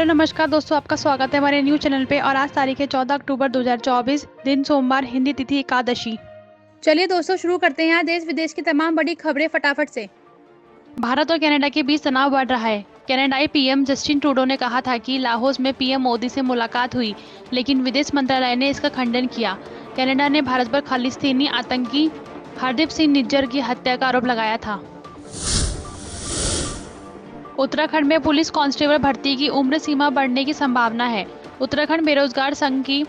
Hello नमस्कार दोस्तों, आपका स्वागत है हमारे न्यूज चैनल पे। और आज तारीख है 14 अक्टूबर 2024, दिन सोमवार, हिंदी तिथि एकादशी। चलिए दोस्तों शुरू करते हैं देश विदेश की तमाम बड़ी खबरें फटाफट से। भारत और कनाडा के बीच तनाव बढ़ रहा है। कनाडाई पीएम जस्टिन ट्रूडो ने कहा था कि लाहौस में पीएम मोदी से मुलाकात हुई, लेकिन विदेश मंत्रालय ने इसका खंडन किया। कनाडा ने भारत पर खालिस्तानी आतंकी हरदीप सिंह निज्जर की हत्या का आरोप लगाया था। उत्तराखंड में पुलिस कांस्टेबल भर्ती की उम्र सीमा बढ़ने की संभावना है। उत्तराखंड बेरोजगार संघ की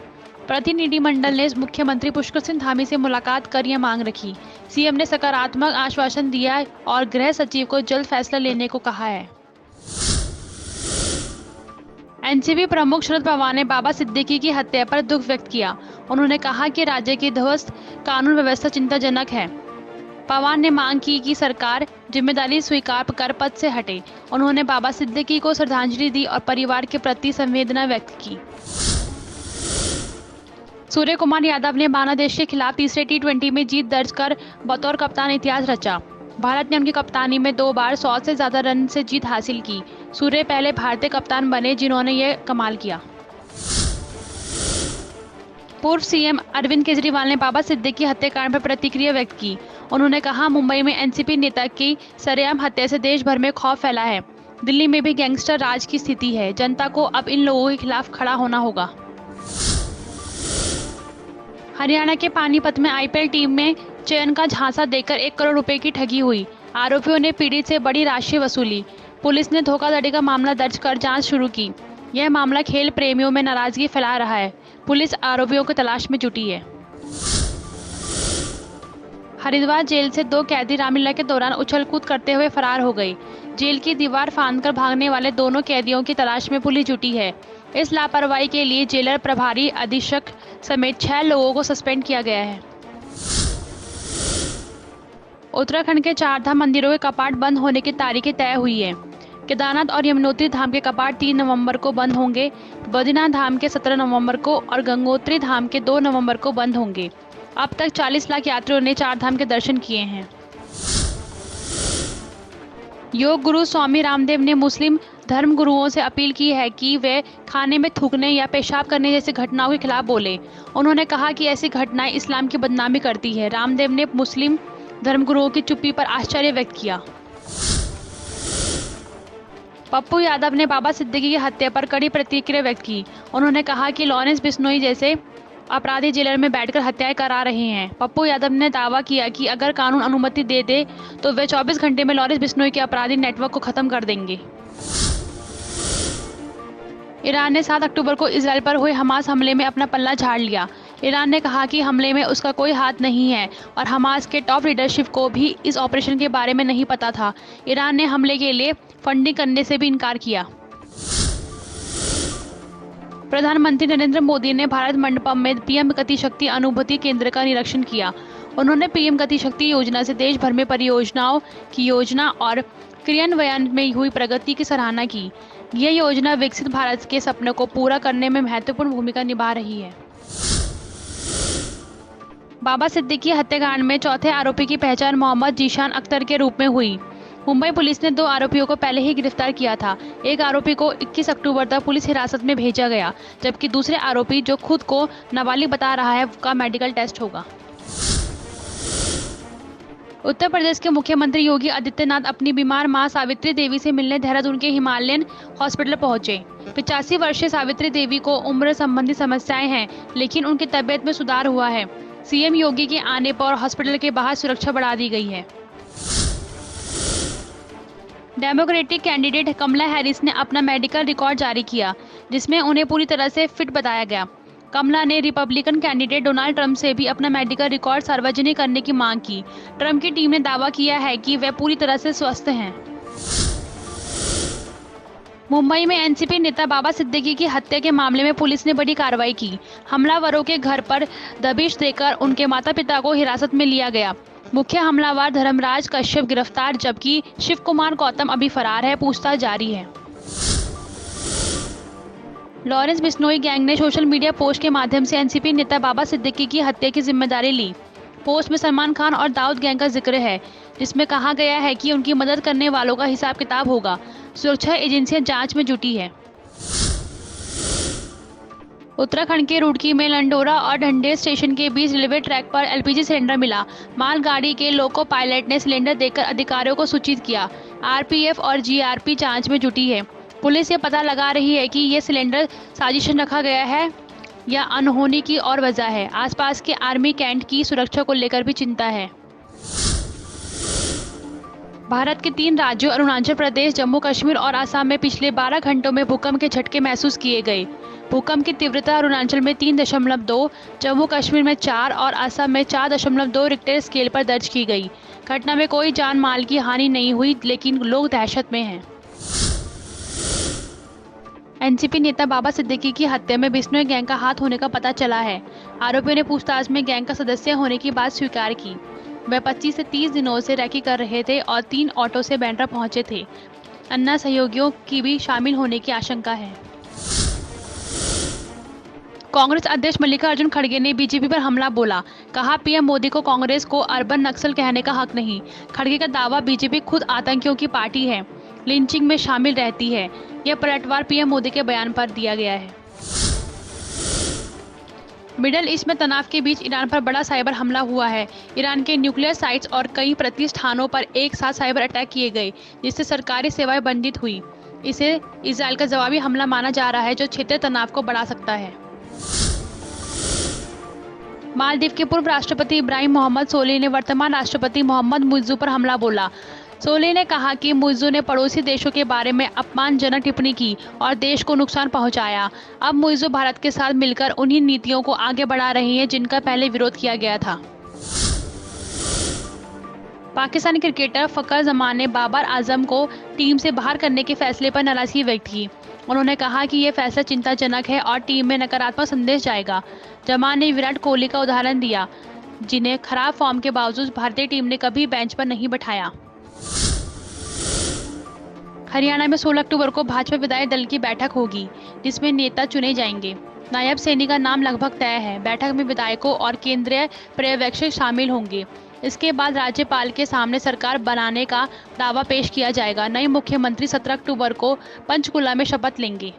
प्रतिनिधिमंडल ने मुख्यमंत्री पुष्कर सिंह धामी से मुलाकात कर यह मांग रखी। सीएम ने सकारात्मक आश्वासन दिया और गृह सचिव को जल्द फैसला लेने को कहा है। एनसीपी प्रमुख शरद पवार ने बाबा सिद्दीकी की हत्या पर दुख व्यक्त किया। उन्होंने कहा कि राज्य की ध्वस्त कानून व्यवस्था चिंताजनक है। पवार ने मांग की कि सरकार जिम्मेदारी स्वीकार कर पद से हटे। उन्होंने बाबा सिद्दीकी को श्रद्धांजलि दी और परिवार के प्रति संवेदना व्यक्त की। सूर्य कुमार यादव ने बांग्लादेश के खिलाफ तीसरे टी20 में जीत दर्ज कर बतौर कप्तान इतिहास रचा। भारत ने उनकी कप्तानी में 2 बार 100 से ज्यादा रन से जीत हासिल की। सूर्य पहले भारतीय कप्तान बने जिन्होंने ये कमाल किया। पूर्व सीएम अरविंद केजरीवाल ने बाबा सिद्दीकी हत्याकांड पर प्रतिक्रिया व्यक्त की। उन्होंने कहा, मुंबई में एनसीपी नेता की सरेआम हत्या से देश भर में खौफ फैला है। दिल्ली में भी गैंगस्टर राज की स्थिति है। जनता को अब इन लोगों के खिलाफ खड़ा होना होगा। हरियाणा के पानीपत में आईपीएल टीम में चयन का झांसा देकर 1 करोड़ रुपए की ठगी हुई। आरोपियों ने पीड़ित से बड़ी राशि वसूली। पुलिस ने धोखाधड़ी का मामला दर्ज कर जांच शुरू की। यह मामला खेल प्रेमियों में नाराजगी फैला रहा है। पुलिस आरोपियों की तलाश में जुटी है। हरिद्वार जेल से 2 कैदी रामलीला के दौरान उछल-कूद करते हुए फरार हो गए। जेल की दीवार फांदकर भागने वाले दोनों कैदियों की तलाश में पुलिस जुटी है। इस लापरवाही के लिए जेलर प्रभारी अधीक्षक समेत 6 लोगों को सस्पेंड किया गया है। उत्तराखंड के 4 धाम मंदिरों के कपाट बंद होने की तारीखें तय हुई है। केदारनाथ और यमुनोत्री धाम के कपाट 3 नवंबर को बंद होंगे। बद्रीनाथ धाम के 17 नवंबर को और गंगोत्री धाम के 2 नवंबर को बंद होंगे। अब तक 40 लाख यात्रियों ने 4 धाम के दर्शन किए हैं। योग गुरु स्वामी रामदेव ने मुस्लिम धर्म गुरुओं से अपील की है कि वे खाने में थूकने या पेशाब करने जैसी घटनाओं के खिलाफ बोले। उन्होंने कहा कि ऐसी घटनाएं इस्लाम की बदनामी करती है। रामदेव ने मुस्लिम धर्म गुरुओं की चुप्पी पर आश्चर्य व्यक्त किया। पप्पू यादव ने बाबा सिद्दीकी की हत्या पर कड़ी प्रतिक्रिया व्यक्त की। उन्होंने कहा कि लॉरेंस बिश्नोई जैसे अपराधी जेलर में बैठकर हत्याएं करा रहे हैं। पप्पू यादव ने दावा किया कि अगर कानून अनुमति दे दे तो वे 24 घंटे में लॉरेंस बिश्नोई के अपराधी नेटवर्क को खत्म कर देंगे। ईरान ने 7 अक्टूबर को इजरायल पर हुए हमास हमले में अपना पल्ला झाड़ लिया। ईरान ने कहा कि हमले में उसका कोई हाथ नहीं है और हमास के टॉप लीडरशिप को भी इस ऑपरेशन के बारे में नहीं पता था। ईरान ने हमले के लिए फंडिंग करने से भी इनकार किया। प्रधानमंत्री नरेंद्र मोदी ने भारत मंडपम में पीएम गति शक्ति अनुभूति केंद्र का निरीक्षण किया। उन्होंने पीएम गति शक्ति योजना से देश भर में परियोजनाओं की योजना और क्रियान्वयन में हुई प्रगति की सराहना की। यह योजना विकसित भारत के सपने को पूरा करने में महत्वपूर्ण भूमिका निभा रही है। बाबा सिद्दीकी हत्याकांड में चौथे आरोपी की पहचान मोहम्मद जीशान अख्तर के रूप में हुई। मुंबई पुलिस ने 2 आरोपियों को पहले ही गिरफ्तार किया था। एक आरोपी को 21 अक्टूबर तक पुलिस हिरासत में भेजा गया, जबकि दूसरे आरोपी, जो खुद को नाबालिग बता रहा है, का मेडिकल टेस्ट होगा। उत्तर प्रदेश के मुख्यमंत्री योगी आदित्यनाथ अपनी बीमार मां सावित्री देवी से मिलने देहरादून के हिमालयन हॉस्पिटल पहुंचे। 85 वर्षीय सावित्री देवी को उम्र संबंधी समस्याएं हैं, लेकिन उनकी तबीयत में सुधार हुआ है। सीएम योगी के आने पर हॉस्पिटल के बाहर सुरक्षा बढ़ा दी गई है। डेमोक्रेटिक कैंडिडेट कमला हैरिस ने अपना मेडिकल रिकॉर्ड जारी किया, जिसमें उन्हें पूरी तरह से फिट बताया गया। कमला ने रिपब्लिकन कैंडिडेट डोनाल्ड ट्रंप से भी अपना मेडिकल रिकॉर्ड सार्वजनिक करने की मांग की। ट्रंप की टीम ने दावा किया है कि वे पूरी तरह से स्वस्थ हैं। मुंबई में एनसीपी नेता बाबा सिद्दीकी की हत्या के मामले में पुलिस ने बड़ी कार्रवाई की। हमलावरों के घर पर दबिश देकर उनके माता-पिता को हिरासत में लिया गया। मुख्य हमलावर धर्मराज कश्यप गिरफ्तार, जबकि शिव कुमार गौतम अभी फरार है। पूछताछ जारी है। लॉरेंस बिश्नोई गैंग ने सोशल मीडिया पोस्ट के माध्यम से एनसीपी नेता बाबा सिद्दीकी की हत्या की जिम्मेदारी ली। पोस्ट में सलमान खान और दाऊद गैंग का जिक्र है, जिसमें कहा गया है कि उनकी मदद करने वालों का हिसाब किताब होगा। सुरक्षा एजेंसियां जांच में जुटी है। उत्तराखंड के रुड़की में लंडोरा और ढंढेर स्टेशन के बीच रेलवे ट्रैक पर एलपीजी सिलेंडर मिला। मालगाड़ी के लोको पायलट ने सिलेंडर देखकर अधिकारियों को सूचित किया। आरपीएफ और जीआरपी जांच में जुटी है। पुलिस ये पता लगा रही है कि ये सिलेंडर साजिशन रखा गया है या अनहोनी की और वजह है। आसपास के आर्मी कैंट की सुरक्षा को लेकर भी चिंता है। भारत के 3 राज्यों अरुणाचल प्रदेश, जम्मू कश्मीर और असम में पिछले 12 घंटों में भूकंप के झटके महसूस किए गए। भूकंप की तीव्रता अरुणाचल में 3.2, जम्मू कश्मीर में 4 और असम में 4.2 रिक्टर स्केल पर दर्ज की गई। घटना में कोई जान माल की हानि नहीं हुई, लेकिन लोग दहशत में हैं। एनसीपी नेता बाबा सिद्दीकी की हत्या में बिश्नोई गैंग का हाथ होने का पता चला है। आरोपियों ने पूछताछ में गैंग का सदस्य होने की बात स्वीकार की। वह 25 से 30 दिनों से रैकी कर रहे थे और 3 ऑटो से बैंड्रा पहुंचे थे। अन्य सहयोगियों की भी शामिल होने की आशंका है। कांग्रेस अध्यक्ष मल्लिकार्जुन खड़गे ने बीजेपी पर हमला बोला। कहा, पीएम मोदी को कांग्रेस को अर्बन नक्सल कहने का हक नहीं। खड़गे का दावा, बीजेपी खुद आतंकियों की पार्टी है, लिंचिंग में शामिल रहती है। यह पलटवार पीएम मोदी के बयान पर दिया गया है। मिडल ईस्ट में तनाव के बीच ईरान पर बड़ा साइबर हमला हुआ है। ईरान के न्यूक्लियर साइट्स और कई प्रतिष्ठानों पर एक साथ साइबर अटैक किए गए, जिससे सरकारी सेवाएं बाधित हुई। इसे इजरायल का जवाबी हमला माना जा रहा है, जो क्षेत्रीय तनाव को बढ़ा सकता है। मालदीव के पूर्व राष्ट्रपति इब्राहिम मोहम्मद सोलिह ने वर्तमान राष्ट्रपति मोहम्मद मुइज़्ज़ू पर हमला बोला। सोलिह ने कहा कि मुइज़्ज़ू ने पड़ोसी देशों के बारे में अपमानजनक टिप्पणी की और देश को नुकसान पहुंचाया। अब मुइज़्ज़ू भारत के साथ मिलकर उन्हीं नीतियों को आगे बढ़ा रही हैं जिनका पहले विरोध किया गया था। पाकिस्तानी क्रिकेटर फ़खर जमान ने बाबर आजम को टीम से बाहर करने के फैसले पर नाराजगी व्यक्त की। उन्होंने कहा कि यह फैसला चिंताजनक है और टीम में नकारात्मक संदेश जाएगा। जमान ने विराट कोहली का उदाहरण दिया, जिन्हें खराब फॉर्म के बावजूद भारतीय टीम ने कभी बेंच पर नहीं बैठाया। हरियाणा में 16 अक्टूबर को भाजपा विधायक दल की बैठक होगी, जिसमें नेता चुने जाएंगे। नायब सैनी का नाम लगभग तय है। बैठक में विधायकों और केंद्रीय पर्यवेक्षक शामिल होंगे। इसके बाद राज्यपाल के सामने सरकार बनाने का दावा पेश किया जाएगा। नए मुख्यमंत्री 17 अक्टूबर को पंचकुला में शपथ लेंगे।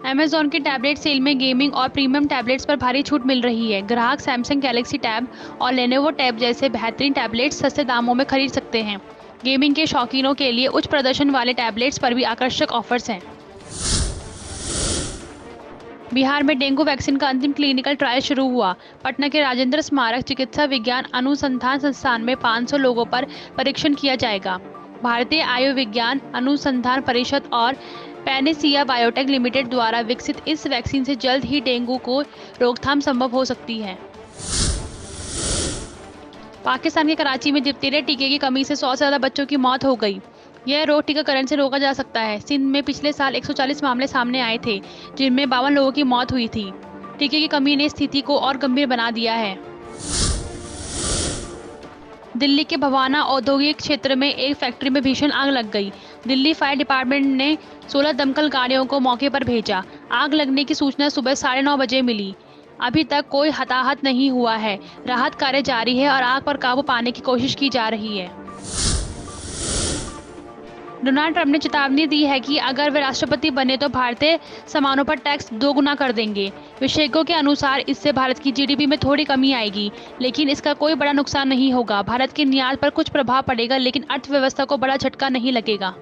अमेजॉन की टैबलेट सेल में गेमिंग और प्रीमियम टैबलेट्स पर भारी छूट मिल रही है। ग्राहक सैमसंग गैलेक्सी टैब और लेनोवो टैब जैसे बेहतरीन टैबलेट्स सस्ते दामों में खरीद सकते हैं। गेमिंग के शौकीनों के लिए उच्च प्रदर्शन वाले टैबलेट्स पर भी आकर्षक ऑफर्स हैं। बिहार में डेंगू वैक्सीन का अंतिम क्लिनिकल ट्रायल शुरू हुआ। पटना के राजेंद्र स्मारक चिकित्सा विज्ञान अनुसंधान संस्थान में 500 लोगों पर परीक्षण किया जाएगा। भारतीय आयुर्विज्ञान अनुसंधान परिषद और पैनेसिया बायोटेक लिमिटेड द्वारा विकसित इस वैक्सीन से जल्द ही डेंगू को रोकथाम संभव हो सकती है। पाकिस्तान के कराची में डिप्थीरिया टीके की कमी से 100 से ज़्यादा बच्चों की मौत हो गई। यह रोग टीकाकरण से रोका जा सकता है। सिंध में पिछले साल 140 मामले सामने आए थे, जिनमें 52 लोगों की मौत हुई थी। टीके की कमी ने स्थिति को और गंभीर बना दिया है। दिल्ली के भवाना औद्योगिक क्षेत्र में एक फैक्ट्री में भीषण आग लग गई। दिल्ली फायर डिपार्टमेंट ने 16 दमकल गाड़ियों को मौके पर भेजा। आग लगने की सूचना सुबह 9:30 बजे मिली। अभी तक कोई हताहत नहीं हुआ है। राहत कार्य जारी है और आग पर काबू पाने की कोशिश की जा रही है। डोनाल्ड ट्रंप ने चेतावनी दी है कि अगर वे राष्ट्रपति बने तो भारतीय सामानों पर टैक्स 2 गुना कर देंगे। विशेषज्ञों के अनुसार इससे भारत की जीडीपी में थोड़ी कमी आएगी, लेकिन इसका कोई बड़ा नुकसान नहीं होगा। भारत के निर्यात पर कुछ प्रभाव पड़ेगा, लेकिन अर्थव्यवस्था को बड़ा झटका नहीं लगेगा।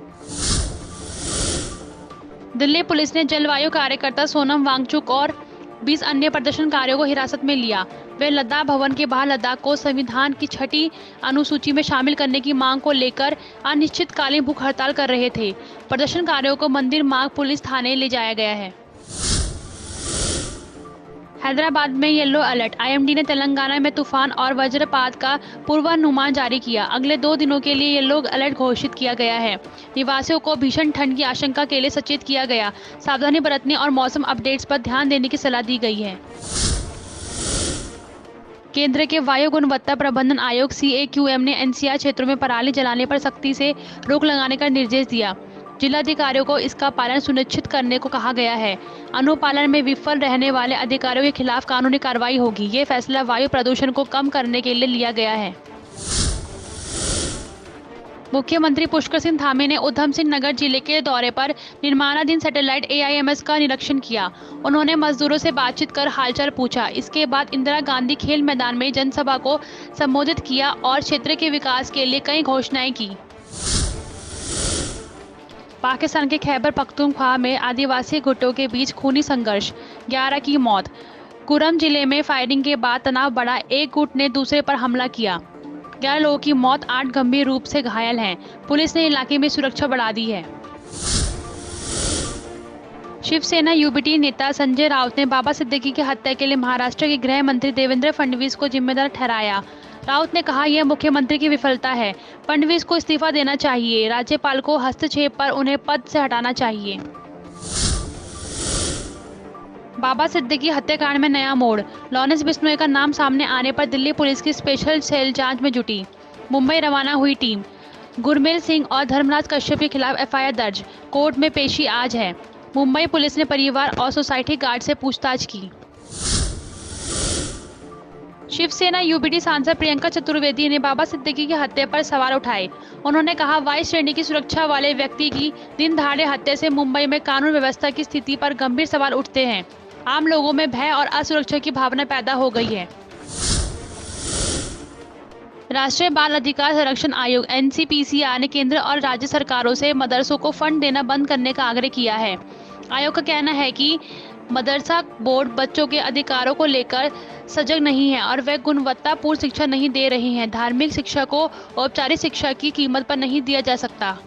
दिल्ली पुलिस ने जलवायु कार्यकर्ता सोनम वांगचुक और 20 अन्य प्रदर्शनकारियों को हिरासत में लिया। वे लद्दाख भवन के बाहर लद्दाख को संविधान की 6ठी अनुसूची में शामिल करने की मांग को लेकर अनिश्चितकालीन भूख हड़ताल कर रहे थे। प्रदर्शनकारियों को मंदिर मार्ग पुलिस थाने ले जाया गया है। हैदराबाद में येलो अलर्ट। आईएमडी ने तेलंगाना में तूफान और वज्रपात का पूर्वानुमान जारी किया। अगले 2 दिनों के लिए येलो अलर्ट घोषित किया गया है। निवासियों को भीषण ठंड की आशंका के लिए सचेत किया गया। सावधानी बरतने और मौसम अपडेट्स पर ध्यान देने की सलाह दी गई है। केंद्र के वायु गुणवत्ता प्रबंधन आयोग CAQM ने NCR क्षेत्रों में पराली जलाने पर सख्ती से रोक लगाने का निर्देश दिया। जिलाधिकारियों को इसका पालन सुनिश्चित करने को कहा गया है। अनुपालन में विफल रहने वाले अधिकारियों के खिलाफ कानूनी कार्रवाई होगी। ये फैसला वायु प्रदूषण को कम करने के लिए लिया गया है। मुख्यमंत्री पुष्कर सिंह धामी ने उधम सिंह नगर जिले के दौरे पर निर्माणाधीन सैटेलाइट AIMS का निरीक्षण किया। उन्होंने मजदूरों से बातचीत कर हालचाल पूछा। इसके बाद इंदिरा गांधी खेल मैदान में जनसभा को संबोधित किया और क्षेत्र के विकास के लिए कई घोषणाएं की। पाकिस्तान के खैबर पख्तूनख्वा में आदिवासी गुटों के बीच खूनी संघर्ष, 11 की मौत। कुरम जिले में फायरिंग के बाद तनाव बढ़ा, एक गुट ने दूसरे पर हमला किया। 11 लोगों की मौत, 8 गंभीर रूप से घायल हैं। पुलिस ने इलाके में सुरक्षा बढ़ा दी है। शिवसेना UBT नेता संजय राउत ने बाबा सिद्दीकी की हत्या के लिए महाराष्ट्र के गृह मंत्री देवेंद्र फडणवीस को जिम्मेदार ठहराया। राउत ने कहा, यह मुख्यमंत्री की विफलता है। फडणवीस को इस्तीफा देना चाहिए। राज्यपाल को हस्तक्षेप पर उन्हें पद से हटाना चाहिए। बाबा सिद्दीकी हत्याकांड में नया मोड़, लॉरेंस बिश्नोई का नाम सामने आने पर दिल्ली पुलिस की स्पेशल सेल जांच में जुटी। मुंबई रवाना हुई टीम। गुरमेल सिंह और धर्मराज कश्यप के खिलाफ FIR दर्ज, कोर्ट में पेशी आज है। मुंबई पुलिस ने परिवार और सोसाइटी गार्ड से पूछताछ की। शिवसेना UBT सांसद प्रियंका चतुर्वेदी ने बाबा सिद्दीकी की हत्या पर सवाल उठाए। उन्होंने कहा, वायु श्रेणी की सुरक्षा वाले व्यक्ति की दिन दहाड़े हत्या से मुंबई में कानून व्यवस्था की स्थिति पर गंभीर सवाल उठते हैं। आम लोगों में भय और असुरक्षा की भावना पैदा हो गई है। राष्ट्रीय बाल अधिकार संरक्षण आयोग NCPCR ने केंद्र और राज्य सरकारों से मदरसों को फंड देना बंद करने का आग्रह किया है। आयोग का कहना है कि मदरसा बोर्ड बच्चों के अधिकारों को लेकर सजग नहीं है और वे गुणवत्तापूर्ण शिक्षा नहीं दे रही हैं। धार्मिक शिक्षा को औपचारिक शिक्षा की कीमत पर नहीं दिया जा सकता।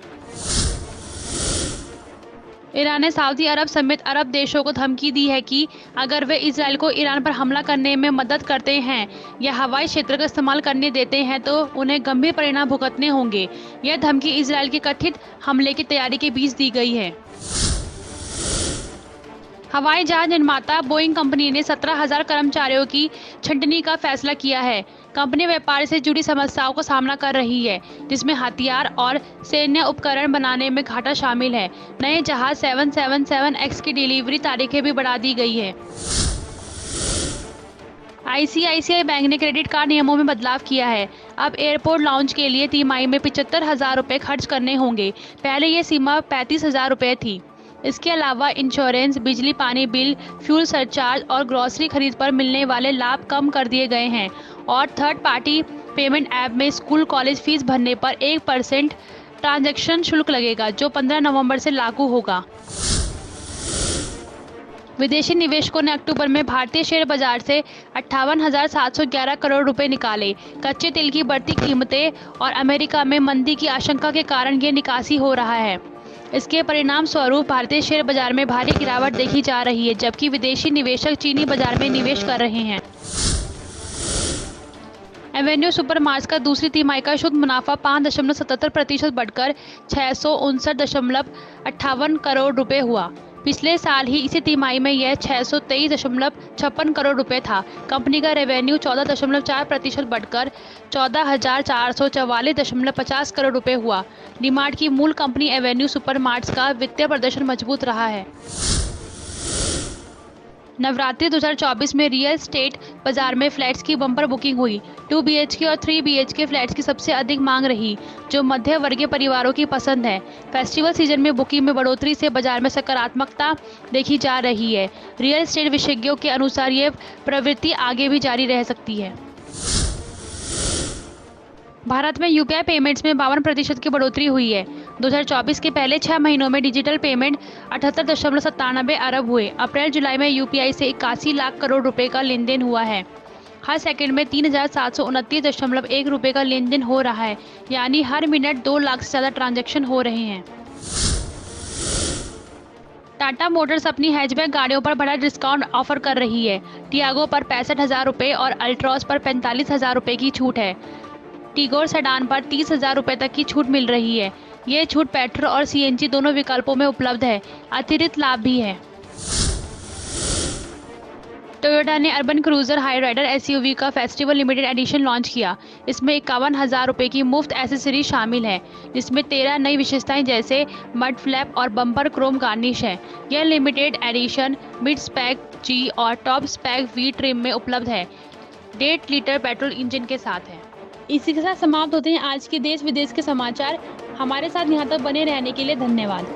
ईरान ने सऊदी अरब समेत अरब देशों को धमकी दी है कि अगर वे इजराइल को ईरान पर हमला करने में मदद करते हैं या हवाई क्षेत्र का इस्तेमाल करने देते हैं तो उन्हें गंभीर परिणाम भुगतने होंगे। यह धमकी इजराइल के कथित हमले की तैयारी के बीच दी गई है। हवाई जहाज निर्माता बोइंग कंपनी ने 17,000 कर्मचारियों की छंटनी का फैसला किया है। कंपनी व्यापार से जुड़ी समस्याओं का सामना कर रही है, जिसमें हथियार और सैन्य उपकरण बनाने में घाटा शामिल है। नए जहाज 777X की डिलीवरी तारीखें भी बढ़ा दी गई है। ICICI बैंक ने क्रेडिट कार्ड नियमों में बदलाव किया है। अब एयरपोर्ट लाउंज के लिए तिमाही में 75,000 रुपये खर्च करने होंगे। पहले ये सीमा 35,000 रुपये थी। इसके अलावा इंश्योरेंस, बिजली पानी बिल, फ्यूल सरचार्ज और ग्रॉसरी खरीद पर मिलने वाले लाभ कम कर दिए गए हैं और थर्ड पार्टी पेमेंट ऐप में स्कूल कॉलेज फीस भरने पर 1% ट्रांजैक्शन शुल्क लगेगा, जो 15 नवंबर से लागू होगा। विदेशी निवेशकों ने अक्टूबर में भारतीय शेयर बाजार से 58,711 करोड़ रुपए निकाले। कच्चे तेल की बढ़ती कीमतें और अमेरिका में मंदी की आशंका के कारण ये निकासी हो रहा है। इसके परिणाम स्वरूप भारतीय शेयर बाजार में भारी गिरावट देखी जा रही है, जबकि विदेशी निवेशक चीनी बाजार में निवेश कर रहे हैं। एवेन्यू सुपरमार्ट्स का दूसरी तिमाही का शुद्ध मुनाफा 5.77% बढ़कर 659.58 करोड़ रुपए हुआ। पिछले साल ही इसी तिमाही में यह 623.56 करोड़ रुपए था। कंपनी का रेवेन्यू 14.4% बढ़कर 14,444.50 करोड़ रुपए हुआ। डीमार्ट की मूल कंपनी एवेन्यू सुपरमार्ट्स का वित्तीय प्रदर्शन मजबूत रहा है। नवरात्रि 2024 में रियल एस्टेट बाजार में फ्लैट्स की बम्पर बुकिंग हुई। 2 BHK और 3 BHK फ्लैट्स की सबसे अधिक मांग रही, जो मध्य वर्गीय परिवारों की पसंद है। फेस्टिवल सीजन में बुकिंग में बढ़ोतरी से बाजार में सकारात्मकता देखी जा रही है। रियल एस्टेट विशेषज्ञों के अनुसार ये प्रवृत्ति आगे भी जारी रह सकती है। भारत में UPI पेमेंट्स में 52% की बढ़ोतरी हुई है। 2024 के पहले 6 महीनों में डिजिटल पेमेंट 78.97 अरब हुए। अप्रैल जुलाई में UPI से 81 लाख करोड़ रुपए का लेन देन हुआ है। हर सेकंड में 3,729.1 रुपए का लेन देन हो रहा है, यानी हर मिनट 2 लाख से ज़्यादा ट्रांजैक्शन हो रहे हैं। टाटा मोटर्स अपनी हैचबैक गाड़ियों पर बड़ा डिस्काउंट ऑफर कर रही है। टियागो पर 65,000 रुपये और अल्ट्रॉस पर 45,000 रुपये की छूट है। टिगोर सेडान पर 30,000 रुपये तक की छूट मिल रही है। ये छूट पेट्रोल और CNG दोनों विकल्पों में उपलब्ध है। अतिरिक्त लाभ भी है। टोयोटा ने Urban Cruiser Hyryder SUV का फेस्टिवल लिमिटेड एडिशन लॉन्च किया। इसमें 51,000 रुपये की मुफ्त एसेसरीज शामिल है, जिसमें 13 नई विशेषताएं जैसे मड फ्लैप और बम्पर क्रोम गार्निश है। यह limited edition mid spec G और टॉप स्पेक V ट्रिम में उपलब्ध है। 1.5 लीटर पेट्रोल इंजन के साथ है। इसी के साथ समाप्त होते हैं आज के देश विदेश के समाचार। हमारे साथ यहाँ तक बने रहने के लिए धन्यवाद।